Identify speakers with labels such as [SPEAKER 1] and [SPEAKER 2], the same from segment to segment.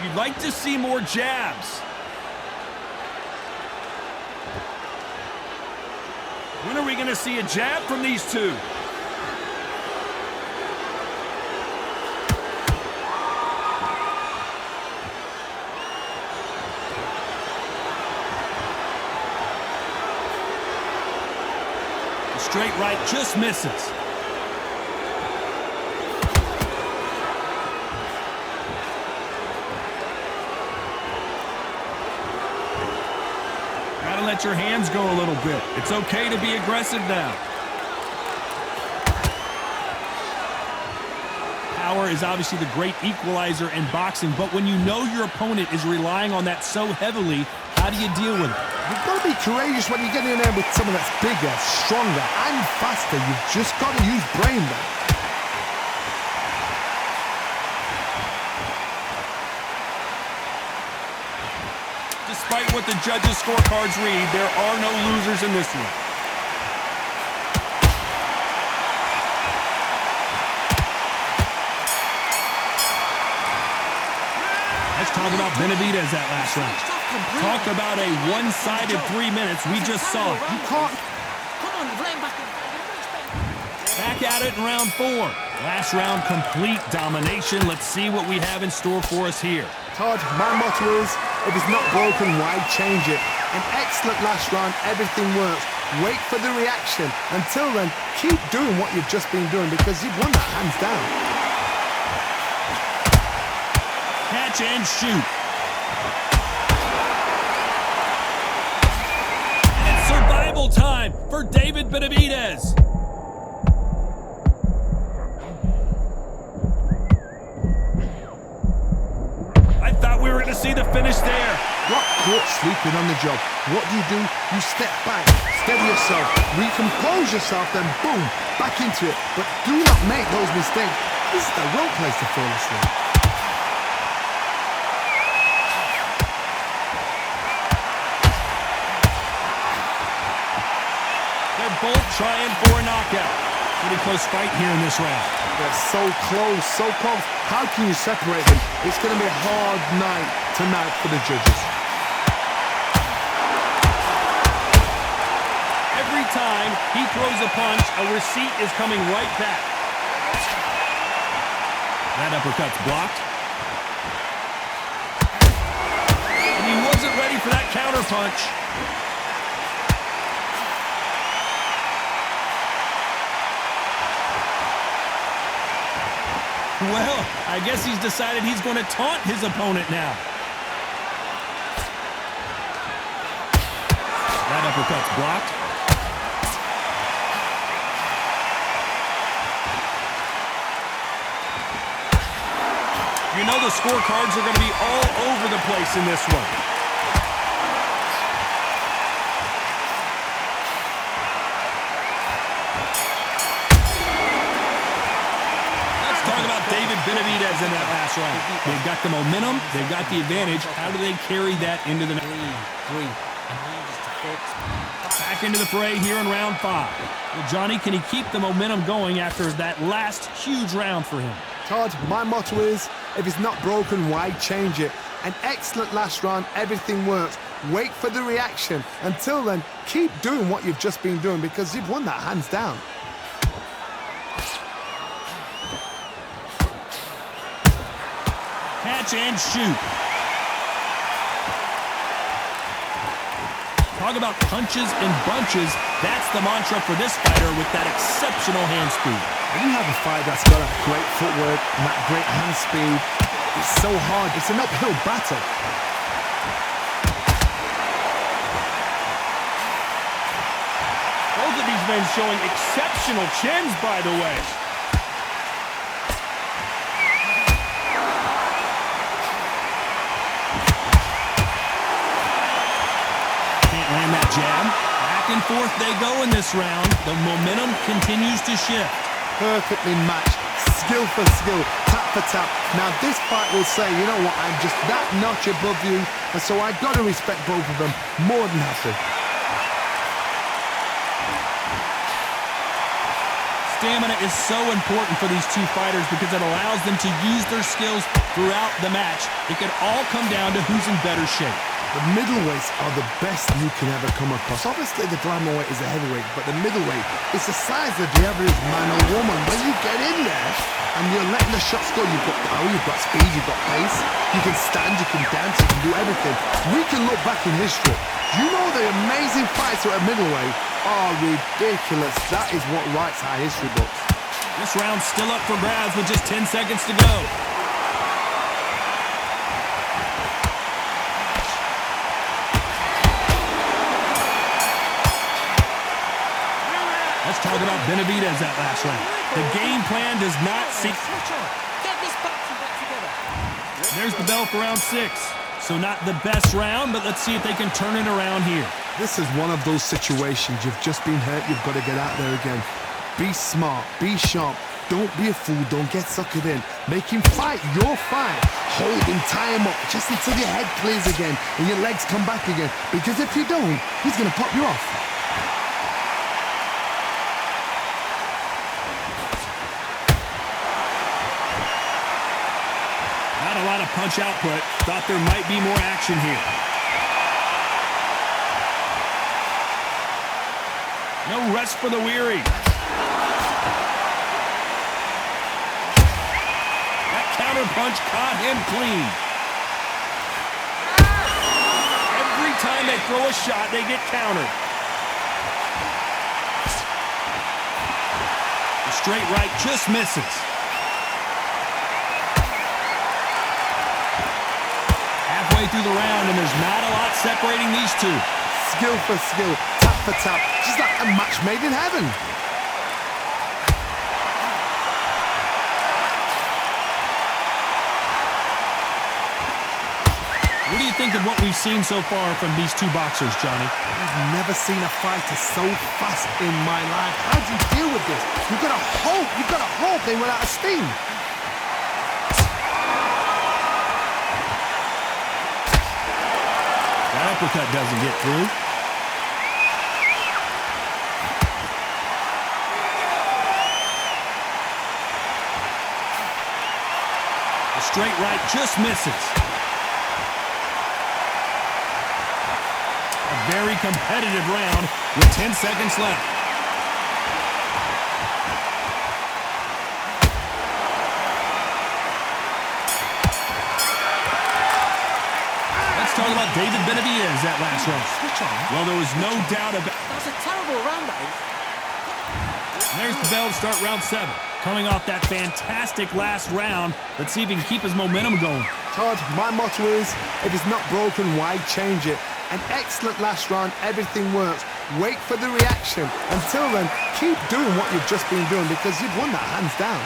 [SPEAKER 1] You'd like to see more jabs. When are we going to see a jab from these two? The straight right just misses. Let your hands go a little bit. It's okay to be aggressive now. Power is obviously the great equalizer in boxing, but when you know your opponent is relying on that so heavily, how do you deal with it?
[SPEAKER 2] You've got to be courageous when you get in there with someone that's bigger, stronger, and faster. You've just got to use brain there.
[SPEAKER 1] Despite what the judges' scorecards read, there are no losers in this one. Let's talk about Benavidez that last round. Talk about a one-sided 3 minutes. We just saw it.
[SPEAKER 2] You can't.
[SPEAKER 1] Back at it in round 4. Last round, complete domination. Let's see what we have in store for us here.
[SPEAKER 2] Todd, my motto is, if it's not broken, why change it? An excellent last round, everything works. Wait for the reaction. Until then, keep doing what you've just been doing because you've won that hands down.
[SPEAKER 1] Catch and shoot. And it's survival time for David Benavidez. We were going to see the finish there.
[SPEAKER 2] Got caught sleeping on the job. What do? You step back, steady yourself, recompose yourself, then boom, back into it. But do not make those mistakes. This is the wrong place to fall asleep.
[SPEAKER 1] They're both trying for a knockout. Pretty close fight here in this round.
[SPEAKER 2] They're so close, so close. How can you separate them? It's going to be a hard night tonight for the judges.
[SPEAKER 1] Every time he throws a punch, a receipt is coming right back. That uppercut's blocked. And he wasn't ready for that counter punch. Well, I guess he's decided he's going to taunt his opponent now. That uppercut's blocked. You know the scorecards are going to be all over the place in this one. David Benavidez in that last round. They've got the momentum. They've got the advantage. How do they carry that into the next? Back into the fray here in round 5. Well, Johnny, can he keep the momentum going after that last huge round for him?
[SPEAKER 2] Todd, my motto is, if it's not broken, why change it? An excellent last round, everything works. Wait for the reaction. Until then, keep doing what you've just been doing because you've won that hands down.
[SPEAKER 1] Catch and shoot. Talk about punches and bunches. That's the mantra for this fighter with that exceptional hand speed.
[SPEAKER 2] When you have a fight that's got that great footwork and that great hand speed, it's so hard. It's an uphill battle.
[SPEAKER 1] Both of these men showing exceptional chins, by the way. Land that jab. Back and forth they go in this round. The momentum continues to shift.
[SPEAKER 2] Perfectly matched. Skill for skill. Tap for tap. Now this fight will say, you know what, I'm just that notch above you. And so I've got to respect both of them more than happy.
[SPEAKER 1] stamina is so important for these two fighters because it allows them to use their skills throughout the match. It could all come down to who's in better shape.
[SPEAKER 2] The middleweights are the best you can ever come across. Obviously, the glamour weight is a heavyweight, but the middleweight is the size of the average man or woman. When you get in there and you're letting the shots go, you've got power, you've got speed, you've got pace. You can stand, you can dance, you can do everything. We can look back in history. You know the amazing fights at middleweight are ridiculous. That is what writes our history books.
[SPEAKER 1] This round's still up for grabs with just 10 seconds to go. Let's talk about Benavidez that last round. The game plan does not seem... There's the bell for round 6. So not the best round, but let's see if they can turn it around here.
[SPEAKER 2] This is one of those situations. You've just been hurt. You've got to get out there again. Be smart. Be sharp. Don't be a fool. Don't get suckered in. Make him fight your fight. Hold him, tie him up, just until your head clears again and your legs come back again. Because if you don't, he's going to pop you off.
[SPEAKER 1] Not a lot of punch output. Thought there might be more action here. No rest for the weary. That counter punch caught him clean. Every time they throw a shot, they get countered. The straight right just misses. Through the round, and there's not a lot separating these two.
[SPEAKER 2] Skill for skill, tap for tap, just like a match made in heaven.
[SPEAKER 1] What do you think of what we've seen so far from these two boxers, Johnny?
[SPEAKER 2] I've never seen a fighter so fast in my life. How do you deal with this? You've got to hope they went out of steam.
[SPEAKER 1] Uppercut doesn't get through. The straight right just misses. A very competitive round with 10 seconds left. Talk about David Benavidez that last round. Well, there was no doubt about...
[SPEAKER 3] That was a terrible round, Dave.
[SPEAKER 1] There's the bell to start round 7. Coming off that fantastic last round, let's see if he can keep his momentum going.
[SPEAKER 2] Todd, my motto is, if it's not broken, why change it? An excellent last round, everything works. Wait for the reaction. Until then, keep doing what you've just been doing because you've won that hands down.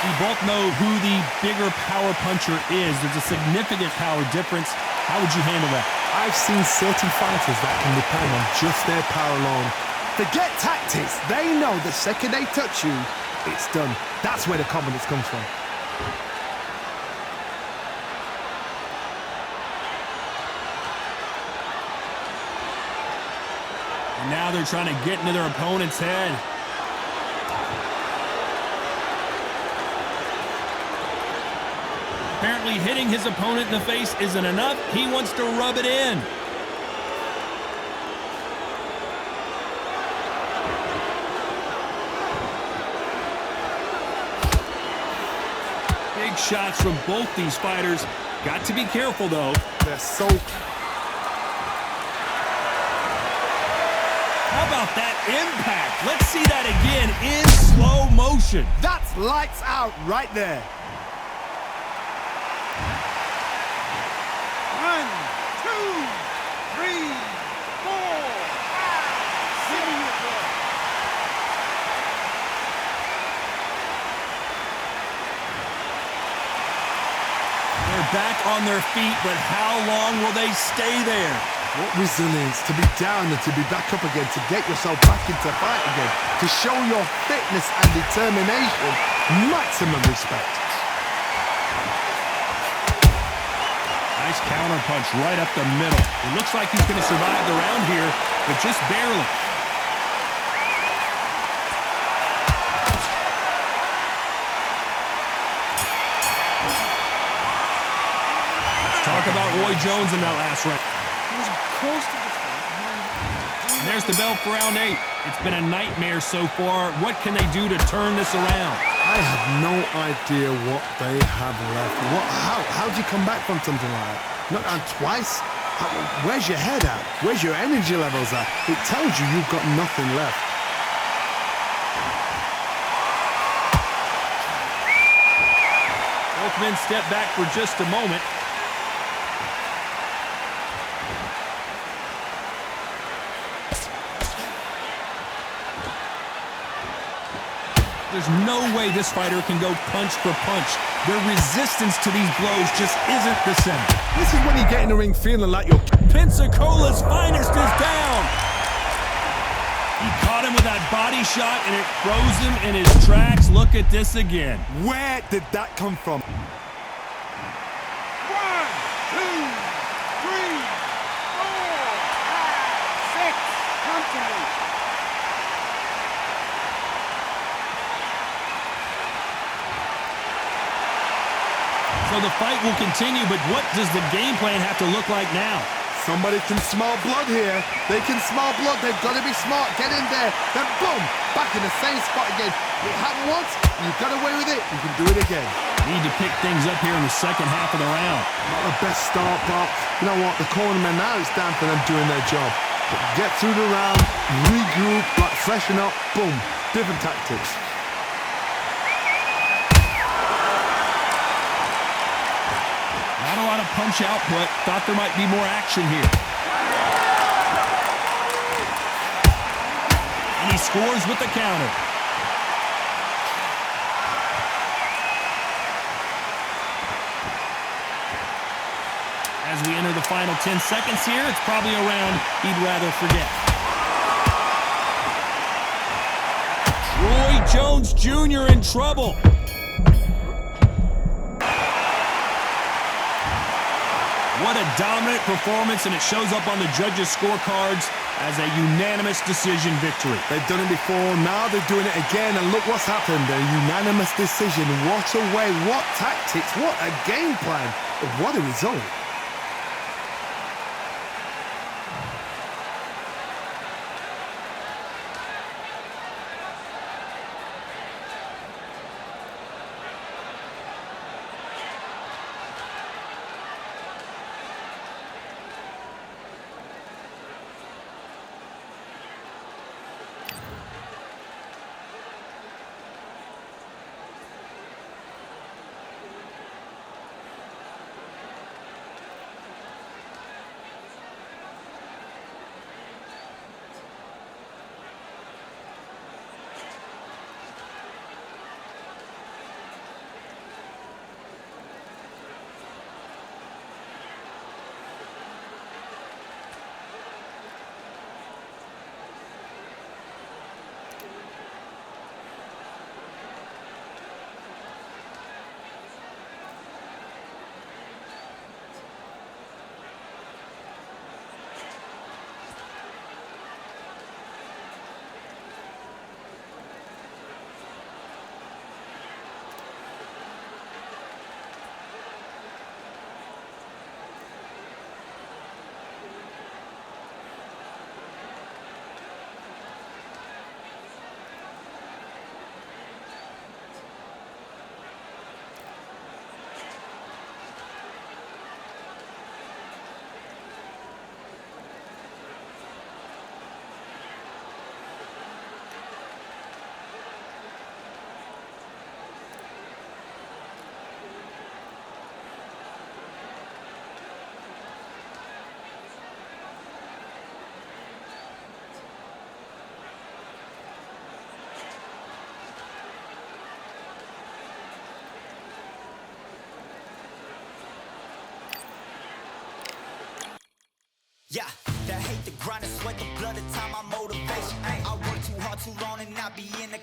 [SPEAKER 1] We both know who the bigger power puncher is. There's a significant power difference. How would you handle that?
[SPEAKER 2] I've seen certain fighters that can depend on just their power alone. Forget tactics. They know the second they touch you, it's done. That's where the confidence comes from.
[SPEAKER 1] And now they're trying to get into their opponent's head. Apparently hitting his opponent in the face isn't enough. He wants to rub it in. Big shots from both these fighters. Got to be careful, though.
[SPEAKER 2] They're so...
[SPEAKER 1] How about that impact? Let's see that again in slow motion.
[SPEAKER 2] That's lights out right there.
[SPEAKER 3] 1, 2, 3, 4, 5, 6.
[SPEAKER 1] They're back on their feet, but how long will they stay there?
[SPEAKER 2] What resilience to be down and to be back up again, to get yourself back into fight again, to show your fitness and determination. Maximum respect.
[SPEAKER 1] Nice counter punch right up the middle. It looks like he's going to survive the round here. but just barely. Talk about Roy Jones in that last round.
[SPEAKER 3] He was close to the fight.
[SPEAKER 1] And there's the bell for round 8. It's been a nightmare so far. What can they do to turn this around?
[SPEAKER 2] I have no idea what they have left. How do you come back from something like that? Not on twice? Where's your head at? Where's your energy levels at? It tells you you've got nothing left.
[SPEAKER 1] Both men step back for just a moment. There's no way this fighter can go punch for punch. Their resistance to these blows just isn't the same.
[SPEAKER 2] This is when you get in the ring feeling like you're...
[SPEAKER 1] Pensacola's finest is down. He caught him with that body shot, and it froze him in his tracks. Look at this again.
[SPEAKER 2] Where did that come from?
[SPEAKER 3] 1, 2, 3, 4, 5, 6. Come to me.
[SPEAKER 1] So the fight will continue, but what does the game plan have to look like now?
[SPEAKER 2] Somebody can smell blood here. They can smell blood. They've got to be smart. Get in there. Then boom, back in the same spot again. It happened once. You got away with it. You can do it again.
[SPEAKER 1] Need to pick things up here in the second half of the round.
[SPEAKER 2] Not the best start, but you know what? The cornermen now, it's down for them doing their job. But get through the round, regroup, like freshen up. Boom, different tactics.
[SPEAKER 1] Not a lot of punch output. Thought there might be more action here. And he scores with the counter. As we enter the final 10 seconds here, it's probably a round he'd rather forget. Roy Jones Jr. in trouble. What a dominant performance, and it shows up on the judges' scorecards as a unanimous decision victory.
[SPEAKER 2] They've done it before, now they're doing it again, and look what's happened. A unanimous decision. What a way, what tactics, what a game plan. What a result.
[SPEAKER 4] Yeah, that hate, the grind, the sweat, the blood, the time, my motivation. I work too hard, too long, and not be in the